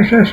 SS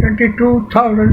22,000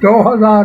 2000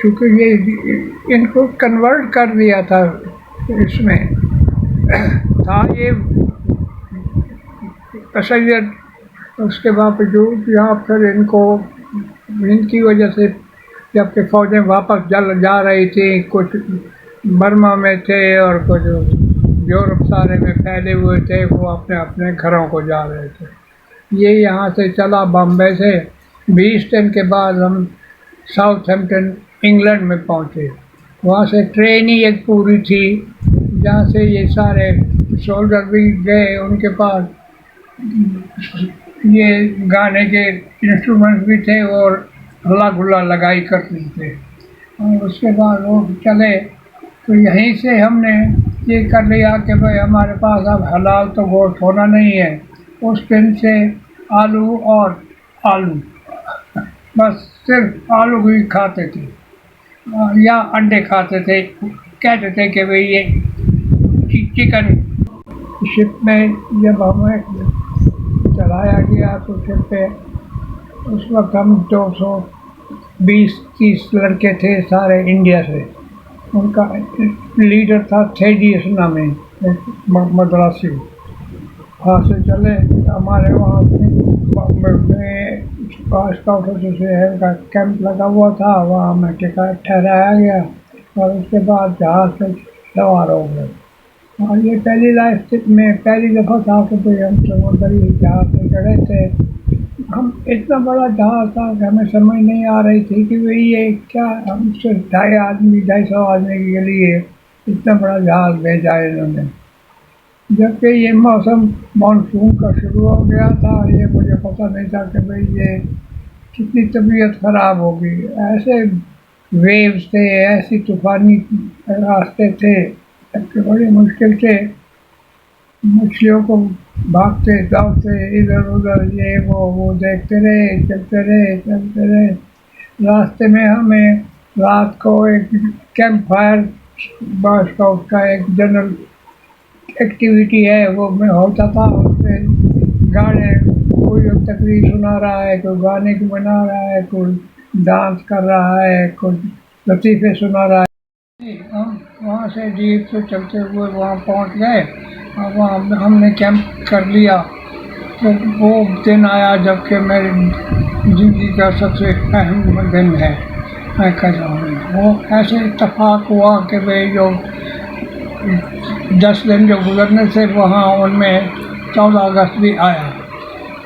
چونکہ یہ ان کو کنورٹ کر دیا تھا، اس میں تھا یہ تشیع، اس کے باوجود یہاں پھر ان کو ان کی وجہ سے جب کہ فوجیں واپس جا رہی تھیں، کچھ برما میں تھے اور کچھ یورپ سارے میں پھیلے ہوئے تھے، وہ اپنے اپنے گھروں کو جا رہے تھے۔ یہ یہاں سے چلا بامبے سے، 20 دن کے بعد ہم ساؤتھ ہیمپٹن انگلینڈ میں پہنچے۔ وہاں سے ٹرین ہی ایک پوری تھی، جہاں سے یہ سارے سولجر بھی گئے، ان کے پاس یہ گانے کے انسٹرومنٹ بھی تھے اور ہلا گلا لگائی کرتے تھے۔ اور اس کے بعد وہ چلے تو یہیں سے ہم نے یہ کر لیا کہ بھائی ہمارے پاس اب حلال تو گوشت ہونا نہیں ہے۔ اس دن سے آلو اور آلو، بس صرف آلو ہی کھاتے تھے یا انڈے کھاتے تھے۔ کہتے تھے کہ بھئی یہ چکن شپ میں جب ہمیں چلایا گیا تو شپ پہ اس وقت ہم 220-30 لڑکے تھے سارے انڈیا سے۔ ان کا لیڈر تھا تھیڈیس نامی مدراسی۔ وہاں سے چلے ہمارے وہاں بامبے میں اسکاؤٹ ایسوسیشن کا کیمپ لگا ہوا تھا، وہاں میں ٹھہرایا گیا اور اس کے بعد جہاز پہ سوار ہو گئے۔ اور یہ پہلی لائف میں پہلی دفعہ تھا کہ بھئی ہم سمندری جہاز پہ چڑھے تھے۔ ہم اتنا بڑا جہاز تھا کہ ہمیں سمجھ نہیں آ رہی تھی کہ بھئی یہ کیا، ہم صرف 250 آدمی کے لیے اتنا بڑا جہاز بھیجا ہے انہوں نے۔ جبکہ یہ موسم مانسون کا شروع ہو گیا تھا، یہ مجھے پتہ نہیں تھا کہ بھئی یہ کتنی طبیعت خراب ہوگی۔ ایسے ویوز تھے، ایسی طوفانی راستے تھے کہ بڑی مشکل سے مچھلیوں کو بھاگتے دوڑتے ادھر ادھر یہ وہ دیکھتے رہے، چلتے رہے۔ راستے میں ہمیں رات کو ایک کیمپ فائر اسکاؤٹ کا ایک جنرل ایکٹیویٹی ہے وہ میں ہوتا تھا، اس میں گانے، کوئی تقریر سنا رہا ہے، کوئی گانے کی بنا رہا ہے، کوئی ڈانس کر رہا ہے، کوئی لطیفے سنا رہا ہے۔ ہم وہاں سے جیپ سے چلتے ہوئے وہاں پہنچ گئے اور وہاں ہم نے کیمپ کر لیا۔ تو وہ دن آیا جب کہ میری زندگی کا سب سے اہم دن ہے، میں کہتا ہوں۔ وہ ایسے اتفاق ہوا کہ بھئی جو 10 دن جو گزرنے سے وہاں ان میں 14 اگست بھی آیا۔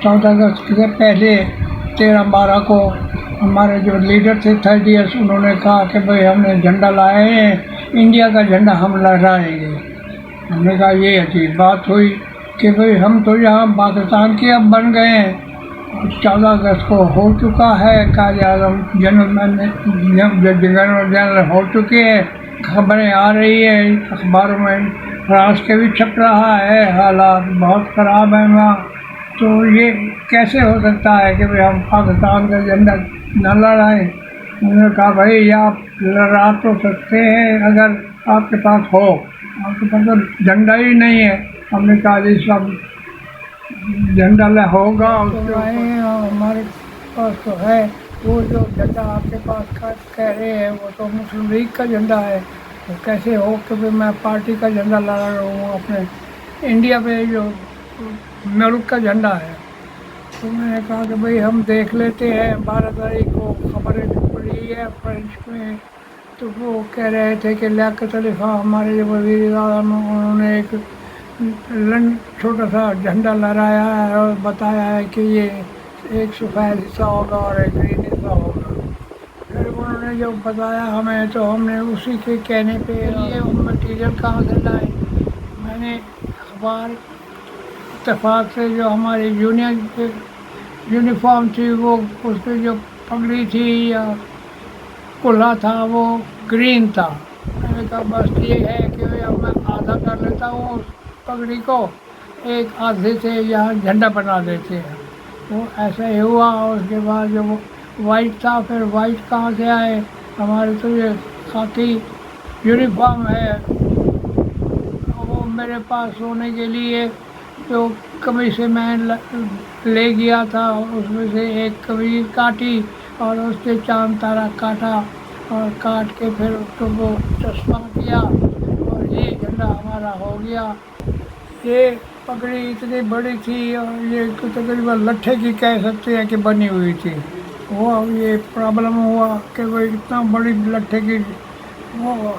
14 اگست سے پہلے 13-12 کو ہمارے جو لیڈر تھے تھیڈیس، انہوں نے کہا کہ بھئی ہم نے جھنڈا لائے ہیں، انڈیا کا جھنڈا ہم لہرائیں گے۔ ہم نے کہا یہ عجیب بات ہوئی کہ بھئی ہم تو یہاں پاکستان کے اب بن گئے ہیں، 14 اگست کو ہو چکا ہے، قائد اعظم جنرل ہو چکے ہیں، خبریں آ رہی ہیں اخباروں میں، فرانس کے بھی چھپ رہا ہے، حالات بہت خراب ہیں وہاں، تو یہ کیسے ہو سکتا ہے کہ ہم پاکستان کا جھنڈا نہ لڑائیں۔ انہوں نے کہا بھائی آپ لڑا تو سکتے ہیں اگر آپ کے پاس ہو، آپ کے پاس تو جھنڈا ہی نہیں ہے۔ ہم نے کہا جی سب جھنڈا ہوگا، ہمارے پاس تو ہے، وہ جو جھنڈا آپ کے پاس کہہ رہے ہیں وہ تو مسلم لیگ کا جھنڈا ہے، تو کیسے ہو کہ میں پارٹی کا جھنڈا لڑا رہا ہوں اپنے انڈیا پہ جو ملک کا جھنڈا ہے۔ تو میں نے کہا کہ بھئی ہم دیکھ لیتے ہیں، 12 تاریخ کو خبریں پڑی ہے فرنچ میں، تو وہ کہہ رہے تھے کہ لیاقت علی خان ہمارے جو وزیر اعظم، انہوں نے ایک چھوٹا سا جھنڈا لہرایا ہے اور بتایا ہے کہ یہ ایک سفید حصہ ہوگا اور ایک گرین حصہ ہوگا۔ پھر انہوں نے جو بتایا ہمیں تو ہم نے اسی کے کہنے پہ لیے مٹیریل کہاں سے لائے۔ میں نے اخبار اتفاق سے جو ہماری یونیفارم تھی وہ اس پہ جو پگڑی تھی یا کلہا تھا وہ گرین تھا۔ میں نے کہا بس یہ ہے کہ اب میں آدھا کر لیتا ہوں اس پگڑی کو، ایک آدھے سے یہاں جھنڈا بنا دیتے ہیں۔ وہ ایسا ہی ہوا، اور اس کے بعد جو وہ وائٹ تھا، پھر وائٹ کہاں سے آئے، ہمارے تو یہ خاکی یونیفارم ہے، وہ میرے پاس ہونے کے لیے جو قمیص سے میں لے گیا تھا اس میں سے ایک قمیص کاٹی اور اس سے چاند تارا کاٹا اور کاٹ کے پھر اس کو وہ چسپاں کیا اور یہ جھنڈا ہمارا ہو گیا. یہ پگڑی اتنی بڑی تھی اور یہ تقریباً لٹھے کی کہہ سکتے ہیں کہ بنی ہوئی تھی. وہ یہ پرابلم ہوا کہ وہ اتنا بڑی لٹھے کی وہ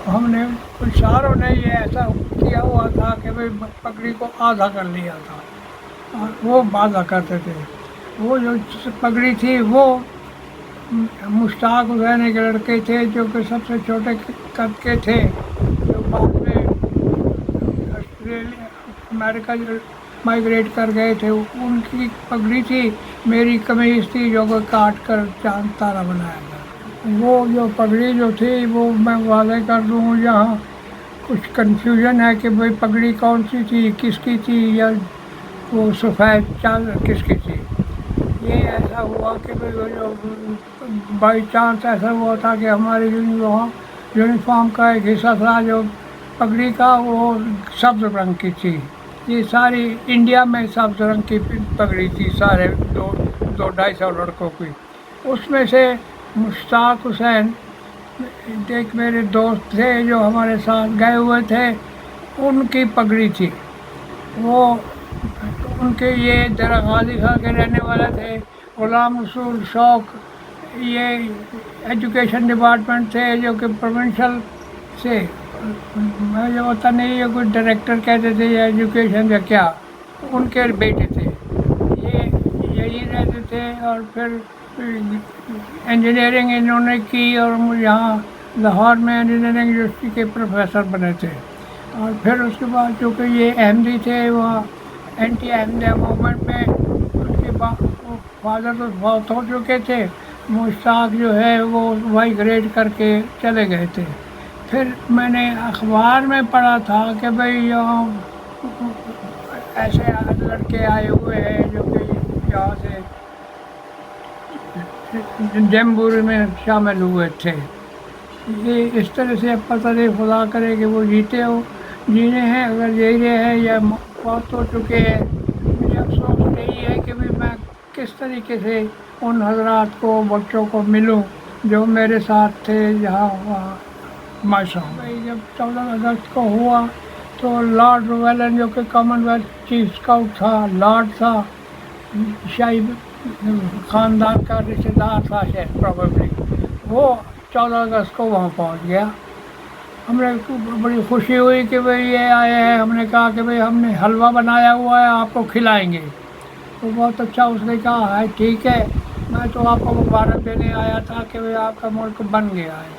ہم نے اشاروں نے یہ ایسا کیا ہوا تھا کہ بھئی پگڑی کو آدھا کر لیا تھا اور وہ باندھا کرتے تھے. وہ جو پگڑی تھی وہ مشتاق حسین کے لڑکے تھے جو کہ سب سے چھوٹے قد کے تھے, جو بعد میں آسٹریلیا امریکہ مائگریٹ کر گئے تھے. ان کی پگڑی تھی, میری قمیض تھی جو کہ کاٹ کر چاند تارا بنایا تھا. وہ جو پگڑی جو تھی وہ میں واضح کر دوں, یہاں کچھ کنفیوژن ہے کہ بھئی پگڑی کون سی تھی, کس کی تھی, یا وہ سفید چادر کس کی تھی. یہ ایسا ہوا کہ بھئی وہ جو بائی چانس ایسا ہوا تھا کہ ہمارے یونیفارم کا ایک حصہ تھا جو پگڑی کا وہ سبز رنگ کی تھی. یہ ساری انڈیا میں سبز رنگ کی پگڑی تھی, سارے 200-250 لڑکوں کی. اس میں سے مشتاق حسین ایک میرے دوست تھے جو ہمارے ساتھ گئے ہوئے تھے, ان کی پگڑی تھی. وہ ان کے یہ درہ غازی خان کے رہنے والے تھے. غلام رسول شوق یہ ایجوکیشن ڈپارٹمنٹ تھے جو کہ پروونشل سے, مجھے پتہ نہیں یہ کوئی ڈائریکٹر کہتے تھے یا ایجوکیشن یا کیا, ان کے بیٹے تھے. یہ یہی رہتے تھے اور پھر انجینئرنگ انہوں نے کی اور یہاں لاہور میں انجینئرنگ یونیورسٹی کے پروفیسر بنے تھے. اور پھر اس کے بعد چونکہ یہ احمدی تھے, وہ اینٹی احمدیہ موومنٹ میں ان کے فادر تو فوت ہو چکے تھے. مشتاق جو ہے وہ مائگریٹ کر کے چلے گئے تھے. پھر میں نے اخبار میں پڑھا تھا کہ بھئی یہاں ایسے لڑکے آئے ہوئے ہیں جو کہ یہاں سے جمبوری میں شامل ہوئے تھے. یہ اس طرح سے اب پتہ نہیں, خدا کرے کہ وہ جینے ہیں, اگر جی رہے ہیں یا فوت ہو چکے ہیں. مجھے افسوس یہی ہے کہ بھی میں کس طریقے سے ان حضرات کو, بچوں کو ملوں جو میرے ساتھ تھے جہاں ماشاء اللہ. جب 14 اگست کو ہوا تو لارڈ رویلن جو کہ کامن ویلتھ چیف اسکاؤٹ تھا, لارڈ تھا, شاہی خاندان کا رشتے دار تھا شاید پروبیبلی, وہ 14 اگست کو وہاں پہنچ گیا. ہم نے بڑی خوشی ہوئی کہ بھئی یہ آئے ہیں. ہم نے کہا کہ بھئی ہم نے حلوہ بنایا ہوا ہے, آپ کو کھلائیں گے. تو بہت اچھا اس نے کہا ہے ٹھیک ہے, میں تو آپ کو مبارک دینے آیا تھا کہ بھئی آپ کا ملک بن گیا ہے.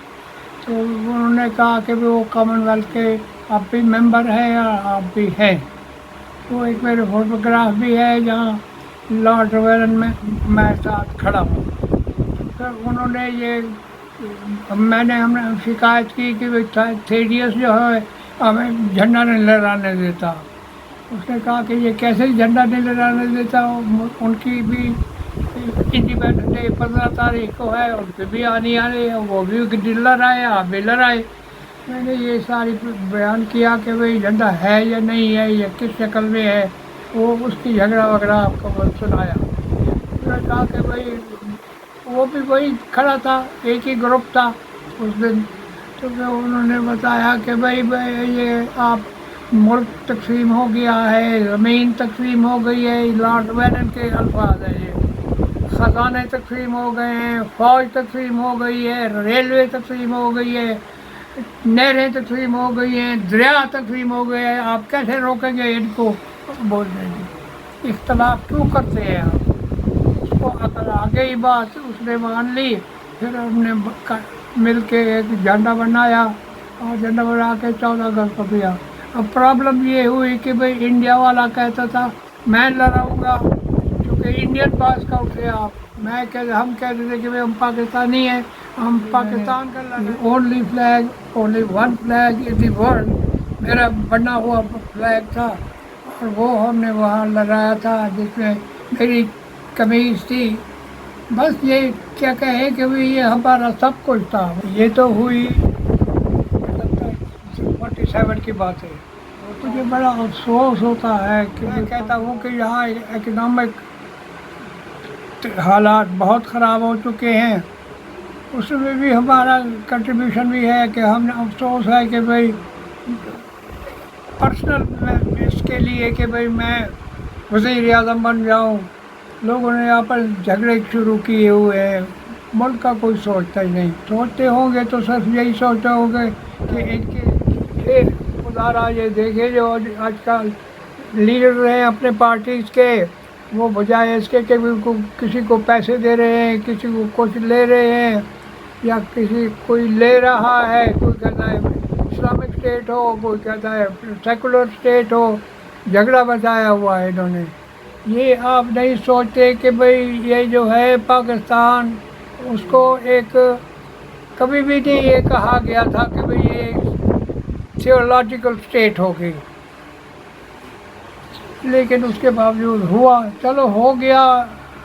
تو انہوں نے کہا کہ وہ کامن ویلتھ کے آپ بھی ممبر ہیں اور آپ بھی ہیں. تو ایک میرے فوٹوگراف بھی ہے جہاں لارڈ رویلن میں ساتھ کھڑا ہوں. پھر انہوں نے ہم نے شکایت کی کہ تھیڈیس جو ہے ہمیں جھنڈا نہیں لہرانے دیتا. اس نے کہا کہ یہ کیسے جھنڈا نہیں لہرانے دیتا, ان کی بھی انڈیپینڈنس ڈے 15 تاریخ کو ہے, ان پہ بھی آنی آ رہی ہے, وہ بھی لہرائے, آپ بھی لہرائے. میں نے یہ ساری بیان کیا کہ بھئی جھنڈا ہے یا نہیں ہے, یا کس شکل میں ہے, وہ اس کی جھگڑا وغیرہ آپ کو سنایا. میں نے کہا کہ بھئی وہ بھی وہی کھڑا تھا, ایک ہی گروپ تھا اس دن. تو انہوں نے بتایا کہ بھئی یہ آپ ملک تقسیم ہو گیا ہے, زمین تقسیم ہو گئی ہے, لارڈ رویلن کے الفاظ ہیں یہ, خزانے تقسیم ہو گئے ہیں, فوج تقسیم ہو گئی ہے, ریلوے تقسیم ہو گئی ہے, نہریں تقسیم ہو گئی ہیں, دریا تقسیم ہو گئے ہیں, آپ کیسے روکیں گے ان کو؟ بول رہے ہیں اختلاف کیوں کرتے ہیں آپ؟ اس کو اگر آگے ہی بات اس نے مان لی. پھر ہم نے مل کے ایک جھنڈا بنایا اور جھنڈا بنا کے 14 اگست کو دیا. اب پرابلم یہ ہوئی کہ بھئی انڈیا والا کہتا تھا میں لڑاؤں گا کیونکہ انڈین پاس کا اٹھے آپ. ہم کہتے تھے کہ بھئی ہم پاکستانی ہیں, ہم پاکستان کا only flag, only one flag ان دی ورلڈ میرا بنا ہوا فلیگ تھا, اور وہ ہم نے وہاں لگایا تھا جس میں میری قمیض تھی. بس یہ کیا کہے کہ یہ ہمارا سب کچھ تھا. یہ تو ہوئی 47 کی بات ہے. مجھے بڑا افسوس ہوتا ہے کہ میں کہتا ہوں کہ یہاں اکنامک حالات بہت خراب ہو چکے ہیں. اس میں بھی ہمارا کنٹریبیوشن بھی ہے کہ ہم افسوس ہے کہ بھائی پرسنل اس کے لیے کہ بھائی میں وزیر اعظم بن جاؤں، لوگوں نے یہاں پر جھگڑے شروع کیے ہوئے ہیں، ملک کا کوئی سوچتا ہی نہیں، سوچتے ہوں گے تو صرف یہی سوچتے ہوں گے کہ ان کے گزارا یہ دیکھے جو آج کل لیڈر ہیں اپنے پارٹیز کے، وہ بجائے اس کے کہ کسی کو پیسے دے رہے ہیں، کسی کو کچھ لے رہے ہیں، یا کوئی لے رہا ہے، کوئی کہتا ہے اسلامک اسٹیٹ ہو، کوئی کہتا ہے سیکولر اسٹیٹ ہو، جھگڑا بچایا ہوا ہے انہوں نے۔ یہ آپ نہیں سوچتے کہ بھئی یہ جو ہے پاکستان، اس کو ایک کبھی بھی نہیں یہ کہا گیا تھا کہ بھئی یہ تھیولوجیکل اسٹیٹ ہوگی، لیکن اس کے باوجود ہوا، چلو ہو گیا،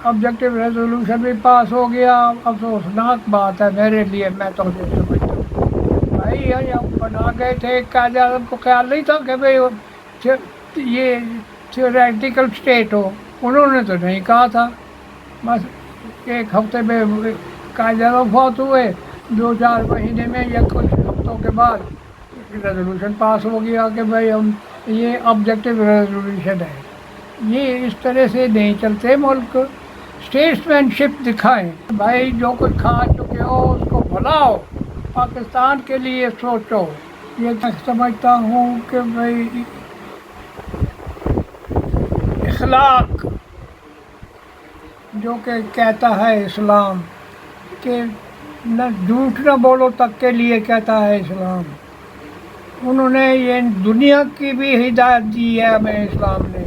آبجیکٹو ریزولوشن بھی پاس ہو گیا۔ افسوسناک بات ہے میرے لیے، میں تو یہ سمجھتا ہوں بھائی یہ ہم بنا گئے تھے، قائد اعظم کو خیال نہیں تھا کہ بھئی یہ تھیوریٹیکل اسٹیٹ ہو، انہوں نے تو نہیں کہا تھا، بس ایک ہفتے میں قائد اعظم فوت ہوئے، 2-4 مہینے میں یا کچھ ہفتوں کے بعد ریزولوشن پاس ہو گیا کہ بھائی ہم یہ آبجیکٹو ریزولوشن ہے۔ یہ اس طرح سے نہیں چلتے ملک، اسٹیٹسمین شپ دکھائیں، بھائی جو کچھ کھا چکے ہو اس کو بھلاؤ، پاکستان کے لیے سوچو۔ یہ میں سمجھتا ہوں کہ بھائی اخلاق جو کہ کہتا ہے اسلام کہ نہ جھوٹ نہ بولو تک کے لیے کہتا ہے اسلام، انہوں نے یہ دنیا کی بھی ہدایت دی ہے ہمیں، اسلام نے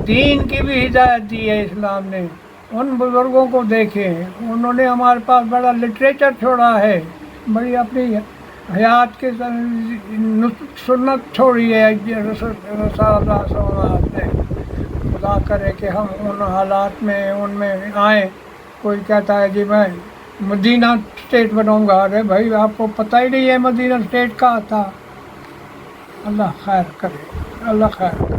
دین کی بھی ہدایت دی ہے اسلام نے۔ ان بزرگوں کو دیکھیں، انہوں نے ہمارے پاس بڑا لٹریچر چھوڑا ہے، بڑی اپنی حیات کے سنت چھوڑی ہے رسول اللہ صلی اللہ علیہ وسلم نے۔ خدا کرے کہ ہم ان حالات میں ان میں آئیں۔ کوئی کہتا ہے جی میں مدینہ اسٹیٹ بناؤں گا، ارے بھائی آپ کو پتہ ہی نہیں ہے مدینہ اسٹیٹ کہاں تھا۔ اللہ خیر کرے، اللہ خیر کرے۔